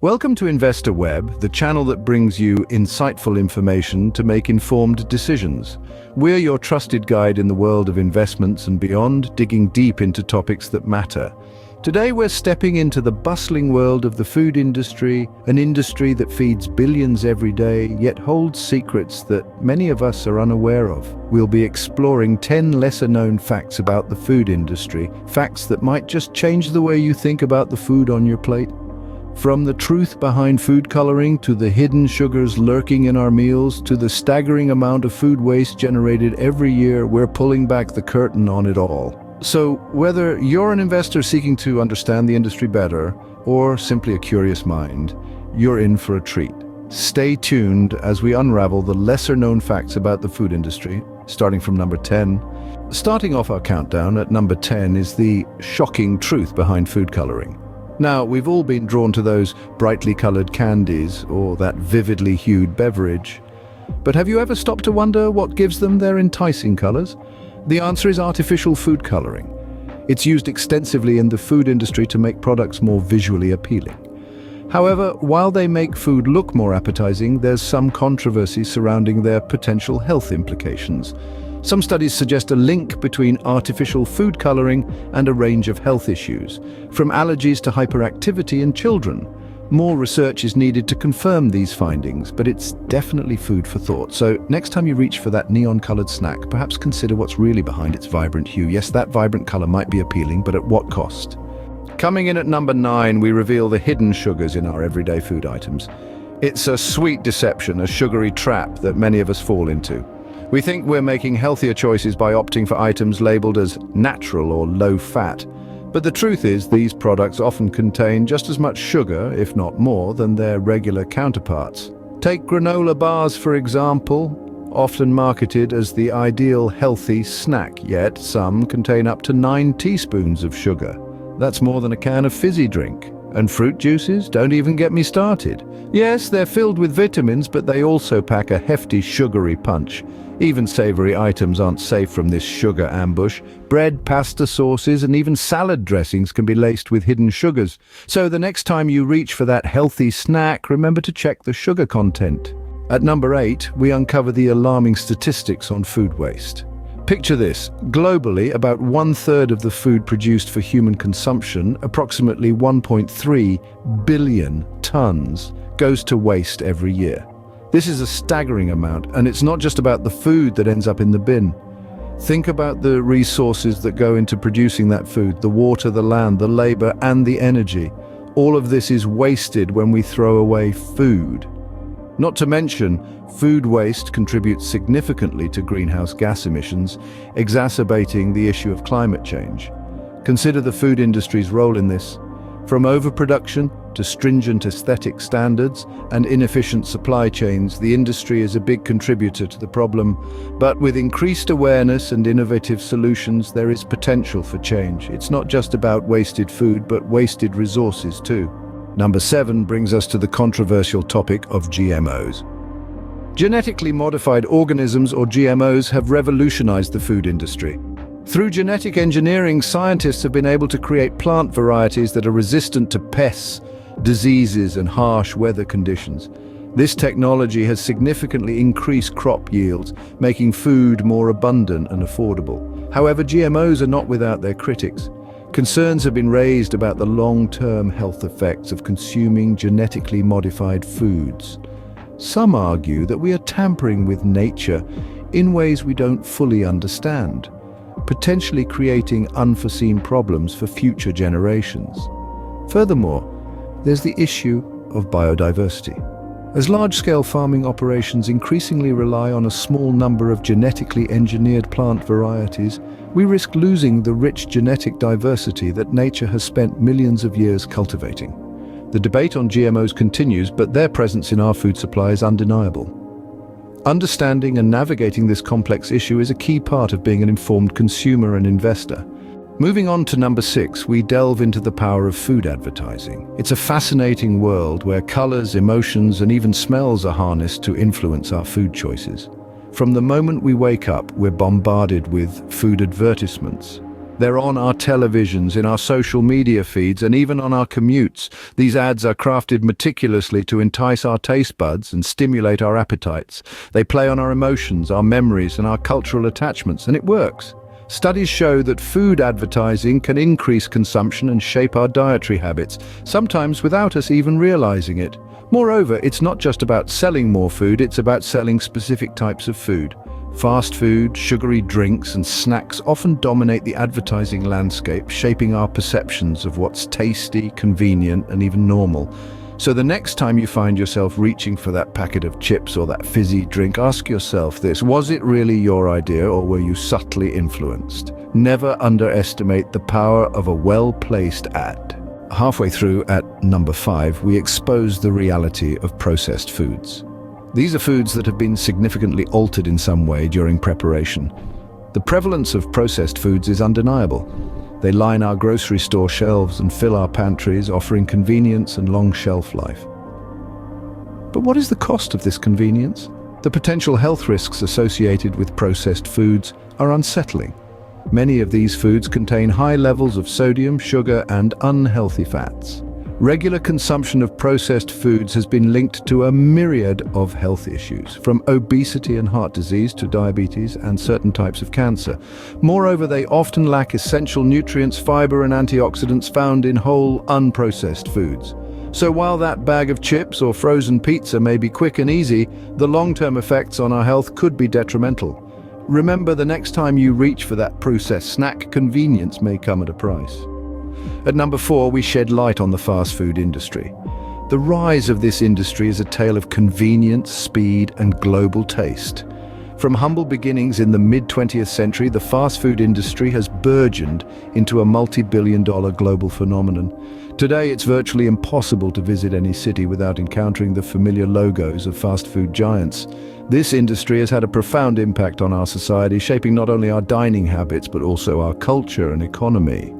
Welcome to Investor Web, the channel that brings you insightful information to make informed decisions. We're your trusted guide in the world of investments and beyond, digging deep into topics that matter. Today we're stepping into the bustling world of the food industry, an industry that feeds billions every day, yet holds secrets that many of us are unaware of. We'll be exploring 10 lesser-known facts about the food industry, facts that might just change the way you think about the food on your plate. From the truth behind food coloring, to the hidden sugars lurking in our meals, to the staggering amount of food waste generated every year, we're pulling back the curtain on it all. So, whether you're an investor seeking to understand the industry better, or simply a curious mind, you're in for a treat. Stay tuned as we unravel the lesser-known facts about the food industry, starting from number 10. Starting off our countdown at number 10 is the shocking truth behind food coloring. Now, we've all been drawn to those brightly colored candies or that vividly hued beverage. But have you ever stopped to wonder what gives them their enticing colors? The answer is artificial food coloring. It's used extensively in the food industry to make products more visually appealing. However, while they make food look more appetizing, there's some controversy surrounding their potential health implications. Some studies suggest a link between artificial food coloring and a range of health issues, from allergies to hyperactivity in children. More research is needed to confirm these findings, but it's definitely food for thought. So next time you reach for that neon-colored snack, perhaps consider what's really behind its vibrant hue. Yes, that vibrant color might be appealing, but at what cost? Coming in at number 9, we reveal the hidden sugars in our everyday food items. It's a sweet deception, a sugary trap that many of us fall into. We think we're making healthier choices by opting for items labeled as natural or low-fat. But the truth is, these products often contain just as much sugar, if not more, than their regular counterparts. Take granola bars, for example, often marketed as the ideal healthy snack, yet some contain up to 9 teaspoons of sugar. That's more than a can of fizzy drink. And fruit juices? Don't even get me started. Yes, they're filled with vitamins, but they also pack a hefty sugary punch. Even savory items aren't safe from this sugar ambush. Bread, pasta sauces, and even salad dressings can be laced with hidden sugars. So the next time you reach for that healthy snack, remember to check the sugar content. At number 8, we uncover the alarming statistics on food waste. Picture this. Globally, about 1/3 of the food produced for human consumption, approximately 1.3 billion tons, goes to waste every year. This is a staggering amount, and it's not just about the food that ends up in the bin. Think about the resources that go into producing that food: the water, the land, the labor, and the energy. All of this is wasted when we throw away food. Not to mention, food waste contributes significantly to greenhouse gas emissions, exacerbating the issue of climate change. Consider the food industry's role in this. From overproduction to stringent aesthetic standards and inefficient supply chains, the industry is a big contributor to the problem. But with increased awareness and innovative solutions, there is potential for change. It's not just about wasted food, but wasted resources too. Number 7 brings us to the controversial topic of GMOs. Genetically modified organisms, or GMOs, have revolutionized the food industry. Through genetic engineering, scientists have been able to create plant varieties that are resistant to pests, diseases, and harsh weather conditions. This technology has significantly increased crop yields, making food more abundant and affordable. However, GMOs are not without their critics. Concerns have been raised about the long-term health effects of consuming genetically modified foods. Some argue that we are tampering with nature in ways we don't fully understand, potentially creating unforeseen problems for future generations. Furthermore, there's the issue of biodiversity. As large-scale farming operations increasingly rely on a small number of genetically engineered plant varieties, we risk losing the rich genetic diversity that nature has spent millions of years cultivating. The debate on GMOs continues, but their presence in our food supply is undeniable. Understanding and navigating this complex issue is a key part of being an informed consumer and investor. Moving on to number 6, we delve into the power of food advertising. It's a fascinating world where colors, emotions, and even smells are harnessed to influence our food choices. From the moment we wake up, we're bombarded with food advertisements. They're on our televisions, in our social media feeds, and even on our commutes. These ads are crafted meticulously to entice our taste buds and stimulate our appetites. They play on our emotions, our memories, and our cultural attachments, and it works. Studies show that food advertising can increase consumption and shape our dietary habits, sometimes without us even realizing it. Moreover, it's not just about selling more food, it's about selling specific types of food. Fast food, sugary drinks, and snacks often dominate the advertising landscape, shaping our perceptions of what's tasty, convenient, and even normal. So the next time you find yourself reaching for that packet of chips or that fizzy drink, ask yourself this: was it really your idea, or were you subtly influenced? Never underestimate the power of a well-placed ad. Halfway through, at number 5, we expose the reality of processed foods. These are foods that have been significantly altered in some way during preparation. The prevalence of processed foods is undeniable. They line our grocery store shelves and fill our pantries, offering convenience and long shelf life. But what is the cost of this convenience? The potential health risks associated with processed foods are unsettling. Many of these foods contain high levels of sodium, sugar, and unhealthy fats. Regular consumption of processed foods has been linked to a myriad of health issues, from obesity and heart disease to diabetes and certain types of cancer. Moreover, they often lack essential nutrients, fiber, and antioxidants found in whole, unprocessed foods. So while that bag of chips or frozen pizza may be quick and easy, the long-term effects on our health could be detrimental. Remember, the next time you reach for that processed snack, convenience may come at a price. At number 4, we shed light on the fast food industry. The rise of this industry is a tale of convenience, speed, and global taste. From humble beginnings in the mid-20th century, the fast food industry has burgeoned into a multi-billion-dollar global phenomenon. Today, it's virtually impossible to visit any city without encountering the familiar logos of fast food giants. This industry has had a profound impact on our society, shaping not only our dining habits, but also our culture and economy.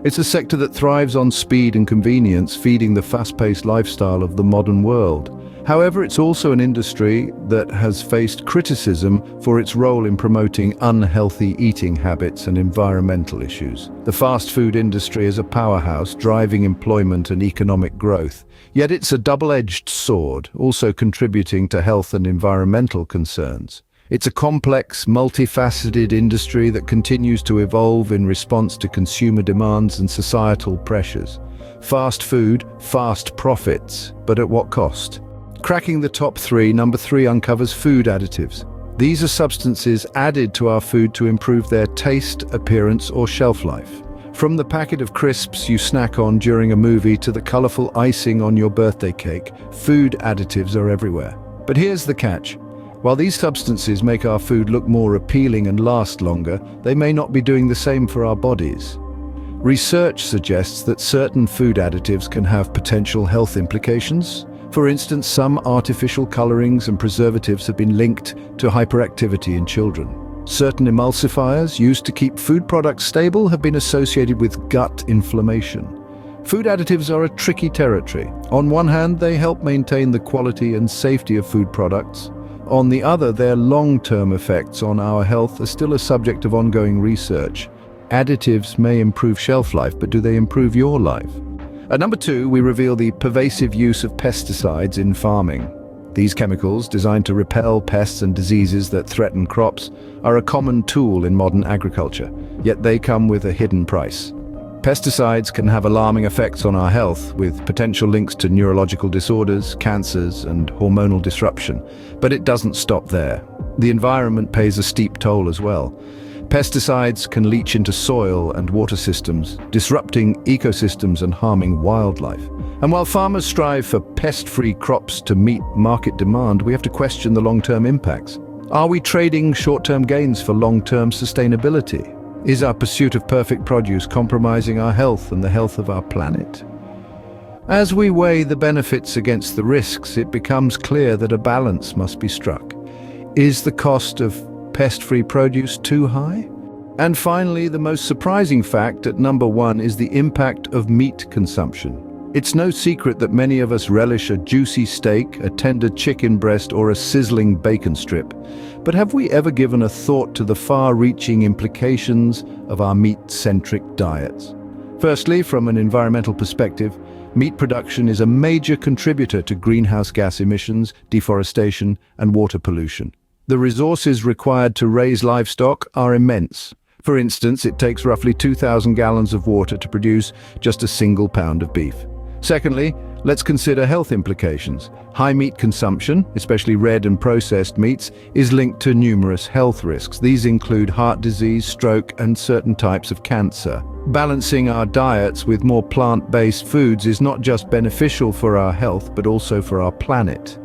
It's a sector that thrives on speed and convenience, feeding the fast-paced lifestyle of the modern world. However, it's also an industry that has faced criticism for its role in promoting unhealthy eating habits and environmental issues. The fast food industry is a powerhouse, driving employment and economic growth. Yet it's a double-edged sword, also contributing to health and environmental concerns. It's a complex, multifaceted industry that continues to evolve in response to consumer demands and societal pressures. Fast food, fast profits, but at what cost? Cracking the top 3, number 3 uncovers food additives. These are substances added to our food to improve their taste, appearance, or shelf life. From the packet of crisps you snack on during a movie to the colorful icing on your birthday cake, food additives are everywhere. But here's the catch. While these substances make our food look more appealing and last longer, they may not be doing the same for our bodies. Research suggests that certain food additives can have potential health implications. For instance, some artificial colorings and preservatives have been linked to hyperactivity in children. Certain emulsifiers used to keep food products stable have been associated with gut inflammation. Food additives are a tricky territory. On one hand, they help maintain the quality and safety of food products. On the other, their long-term effects on our health are still a subject of ongoing research. Additives may improve shelf life, but do they improve your life? At number 2, we reveal the pervasive use of pesticides in farming. These chemicals, designed to repel pests and diseases that threaten crops, are a common tool in modern agriculture, yet they come with a hidden price. Pesticides can have alarming effects on our health, with potential links to neurological disorders, cancers, and hormonal disruption. But it doesn't stop there. The environment pays a steep toll as well. Pesticides can leach into soil and water systems, disrupting ecosystems and harming wildlife. And while farmers strive for pest-free crops to meet market demand, we have to question the long-term impacts. Are we trading short-term gains for long-term sustainability? Is our pursuit of perfect produce compromising our health and the health of our planet? As we weigh the benefits against the risks, it becomes clear that a balance must be struck. Is the cost of pest-free produce too high? And finally, the most surprising fact at number 1 is the impact of meat consumption. It's no secret that many of us relish a juicy steak, a tender chicken breast, or a sizzling bacon strip. But have we ever given a thought to the far-reaching implications of our meat-centric diets? Firstly, from an environmental perspective, meat production is a major contributor to greenhouse gas emissions, deforestation, and water pollution. The resources required to raise livestock are immense. For instance, it takes roughly 2,000 gallons of water to produce just a single pound of beef. Secondly, let's consider health implications. High meat consumption, especially red and processed meats, is linked to numerous health risks. These include heart disease, stroke, and certain types of cancer. Balancing our diets with more plant-based foods is not just beneficial for our health, but also for our planet.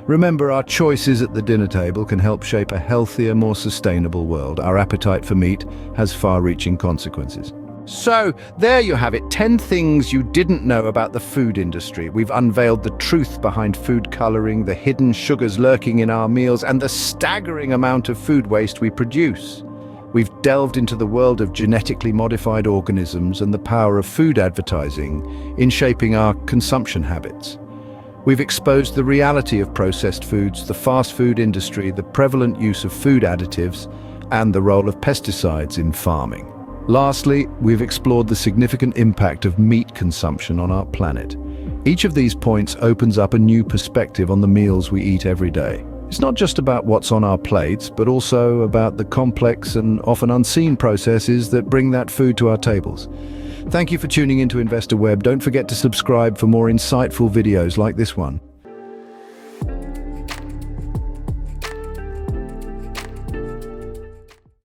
Remember, our choices at the dinner table can help shape a healthier, more sustainable world. Our appetite for meat has far-reaching consequences. So, there you have it, 10 things you didn't know about the food industry. We've unveiled the truth behind food coloring, the hidden sugars lurking in our meals, and the staggering amount of food waste we produce. We've delved into the world of genetically modified organisms and the power of food advertising in shaping our consumption habits. We've exposed the reality of processed foods, the fast food industry, the prevalent use of food additives, and the role of pesticides in farming. Lastly, we've explored the significant impact of meat consumption on our planet. Each of these points opens up a new perspective on the meals we eat every day. It's not just about what's on our plates, but also about the complex and often unseen processes that bring that food to our tables. Thank you for tuning into Investor Web. Don't forget to subscribe for more insightful videos like this one.